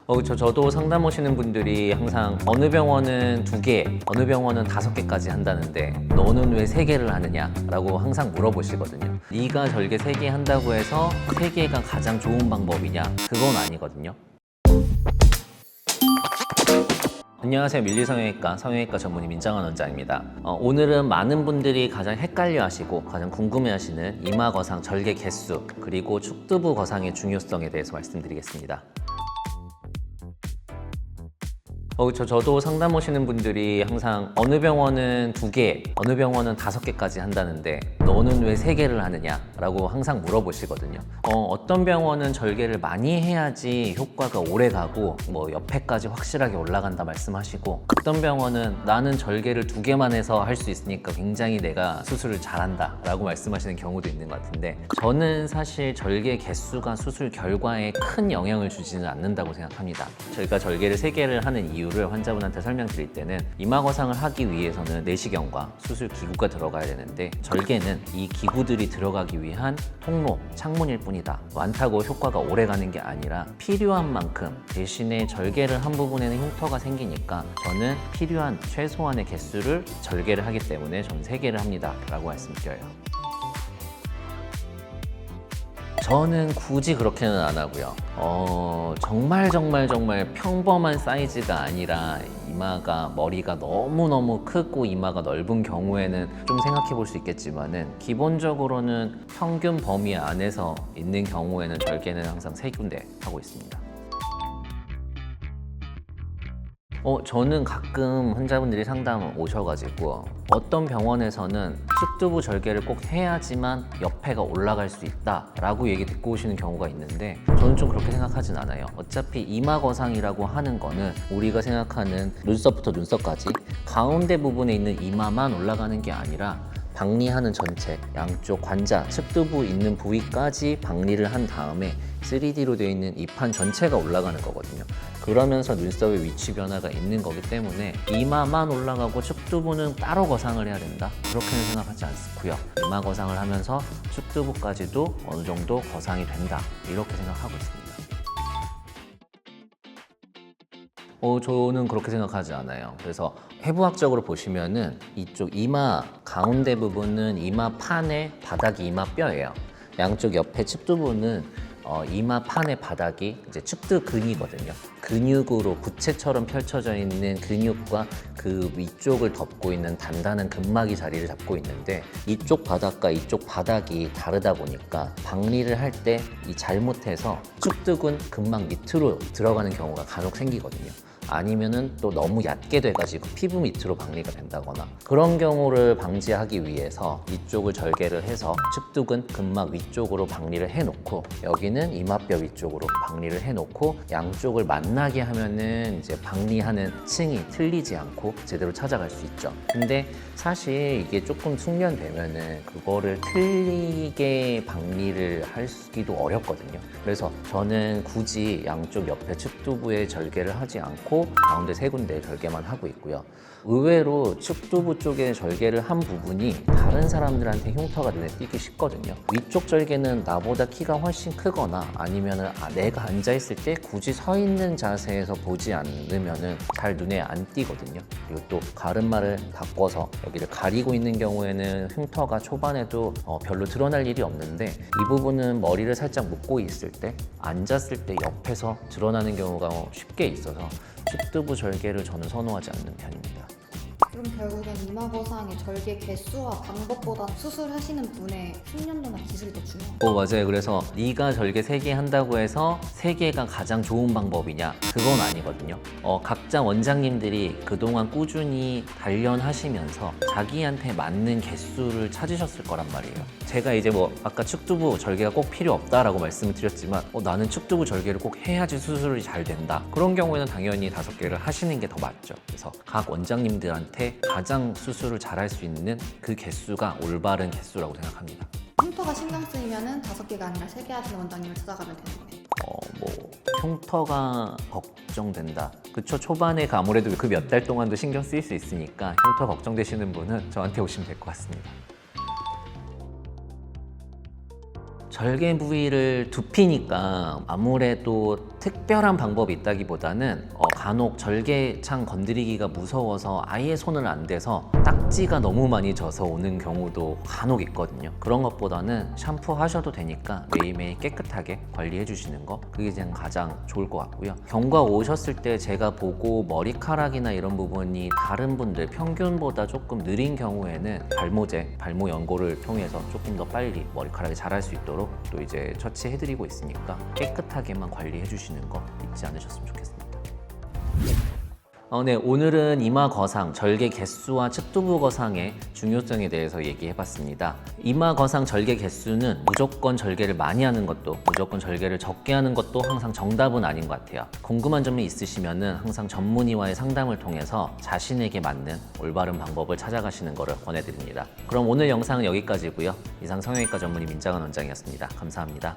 저도 상담 오시는 분들이 항상 어느 병원은 2개, 어느 병원은 5개까지 한다는데 너는 왜 3개를 하느냐? 라고 항상 물어보시거든요. 네가 절개 3개 한다고 해서 3개가 가장 좋은 방법이냐? 그건 아니거든요. 안녕하세요. 밀리성형외과 성형외과 전문의 민정환 원장입니다. 오늘은 많은 분들이 가장 헷갈려 하시고 가장 궁금해 하시는 이마 거상 절개 개수 그리고 축두부 거상의 중요성에 대해서 말씀드리겠습니다. 저도 상담 오시는 분들이 항상 어느 병원은 2개, 어느 병원은 5개까지 한다는데 너는 왜 3개를 하느냐? 라고 항상 물어보시거든요. 어떤 병원은 절개를 많이 해야지 효과가 오래 가고 옆에까지 확실하게 올라간다 말씀하시고 어떤 병원은 나는 절개를 2개만 해서 할 수 있으니까 굉장히 내가 수술을 잘한다 라고 말씀하시는 경우도 있는 것 같은데 저는 사실 절개 개수가 수술 결과에 큰 영향을 주지는 않는다고 생각합니다. 저희가 절개를 3개를 하는 이유를 환자분한테 설명드릴 때는 이마 거상을 하기 위해서는 내시경과 수술 기구가 들어가야 되는데 절개는 이 기구들이 들어가기 위한 통로, 창문일 뿐이다. 많다고 효과가 오래 가는 게 아니라 필요한 만큼 대신에 절개를 한 부분에는 흉터가 생기니까 저는 필요한 최소한의 개수를 절개를 하기 때문에 저는 3개를 합니다 라고 말씀드려요. 저는 굳이 그렇게는 안 하고요. 정말 평범한 사이즈가 아니라 이마가 머리가 너무너무 크고 이마가 넓은 경우에는 좀 생각해 볼 수 있겠지만은 기본적으로는 평균 범위 안에서 있는 경우에는 절개는 항상 3군데 하고 있습니다. 저는 가끔 환자분들이 상담 오셔가지고 어떤 병원에서는 축두부 절개를 꼭 해야지만 옆에가 올라갈 수 있다 라고 얘기 듣고 오시는 경우가 있는데 저는 좀 그렇게 생각하진 않아요. 어차피 이마 거상이라고 하는 거는 우리가 생각하는 눈썹부터 눈썹까지 가운데 부분에 있는 이마만 올라가는 게 아니라 박리하는 전체 양쪽 관자, 측두부 있는 부위까지 박리를 한 다음에 3D로 되어 있는 이 판 전체가 올라가는 거거든요. 그러면서 눈썹의 위치 변화가 있는 거기 때문에 이마만 올라가고 측두부는 따로 거상을 해야 된다? 그렇게는 생각하지 않고요. 이마 거상을 하면서 측두부까지도 어느 정도 거상이 된다. 이렇게 생각하고 있습니다. 저는 그렇게 생각하지 않아요. 그래서 해부학적으로 보시면은 이쪽 이마 가운데 부분은 이마 판의 바닥이 이마 뼈예요. 양쪽 옆에 측두부는 이마 판의 바닥이 이제 측두근이거든요. 근육으로 부채처럼 펼쳐져 있는 근육과 그 위쪽을 덮고 있는 단단한 근막이 자리를 잡고 있는데 이쪽 바닥과 이쪽 바닥이 다르다 보니까 박리를 할 때 이 잘못해서 측두근 근막 밑으로 들어가는 경우가 간혹 생기거든요. 아니면은 또 너무 얕게 돼가지고 피부 밑으로 박리가 된다거나 그런 경우를 방지하기 위해서 이쪽을 절개를 해서 측두근 근막 위쪽으로 박리를 해놓고 여기는 이마뼈 위쪽으로 박리를 해놓고 양쪽을 만나게 하면은 이제 박리하는 층이 틀리지 않고 제대로 찾아갈 수 있죠. 근데 사실 이게 조금 숙련되면은 그거를 틀리게 박리를 하기도 어렵거든요. 그래서 저는 굳이 양쪽 옆에 측두부에 절개를 하지 않고 가운데 3군데 절개만 하고 있고요. 의외로 측두부 쪽에 절개를 한 부분이 다른 사람들한테 흉터가 눈에 띄기 쉽거든요. 위쪽 절개는 나보다 키가 훨씬 크거나 아니면은 내가 앉아있을 때 굳이 서 있는 자세에서 보지 않으면은 잘 눈에 안 띄거든요. 그리고 또 가르마를 바꿔서 여기를 가리고 있는 경우에는 흉터가 초반에도 별로 드러날 일이 없는데 이 부분은 머리를 살짝 묶고 있을 때 앉았을 때 옆에서 드러나는 경우가 쉽게 있어서 측두부 절개를 저는 선호하지 않는 편입니다. 그럼 결국엔 이마 거상의 절개 개수와 방법보다 수술하시는 분의 숙련도나 기술이 더 중요해요. 맞아요. 그래서 네가 절개 3개 한다고 해서 3개가 가장 좋은 방법이냐? 그건 아니거든요. 각자 원장님들이 그동안 꾸준히 단련하시면서 자기한테 맞는 개수를 찾으셨을 거란 말이에요. 제가 이제 아까 측두부 절개가 꼭 필요 없다라고 말씀을 드렸지만 나는 측두부 절개를 꼭 해야지 수술이 잘 된다. 그런 경우에는 당연히 5개를 하시는 게 더 맞죠. 그래서 각 원장님들한테 가장 수술을 잘할 수 있는 그 개수가 올바른 개수라고 생각합니다. 흉터가 신경 쓰이면은 5개가 아니라 3개 하시는 원장님을 찾아가면 되는 거예요. 흉터가 걱정된다. 그쵸. 초반에 아무래도 그 몇 달 동안도 신경 쓰일 수 있으니까 흉터 걱정되시는 분은 저한테 오시면 될 것 같습니다. 절개 부위를 두피니까 아무래도 특별한 방법이 있다기보다는 간혹 절개창 건드리기가 무서워서 아예 손을 안 대서 딱지가 너무 많이 져서 오는 경우도 간혹 있거든요. 그런 것보다는 샴푸 하셔도 되니까 매일매일 깨끗하게 관리해 주시는 거, 그게 그냥 가장 좋을 것 같고요. 경과 오셨을 때 제가 보고 머리카락이나 이런 부분이 다른 분들 평균보다 조금 느린 경우에는 발모제, 발모 연고를 통해서 조금 더 빨리 머리카락이 자랄 수 있도록 또 이제 처치해드리고 있으니까 깨끗하게만 관리해 주시는 거 잊지 않으셨으면 좋겠습니다. 네, 오늘은 이마 거상, 절개 개수와 측두부 거상의 중요성에 대해서 얘기해봤습니다. 이마 거상 절개 개수는 무조건 절개를 많이 하는 것도 무조건 절개를 적게 하는 것도 항상 정답은 아닌 것 같아요. 궁금한 점이 있으시면은 항상 전문의와의 상담을 통해서 자신에게 맞는 올바른 방법을 찾아가시는 것을 권해드립니다. 그럼 오늘 영상은 여기까지고요. 이상 성형외과 전문의 민장원 원장이었습니다. 감사합니다.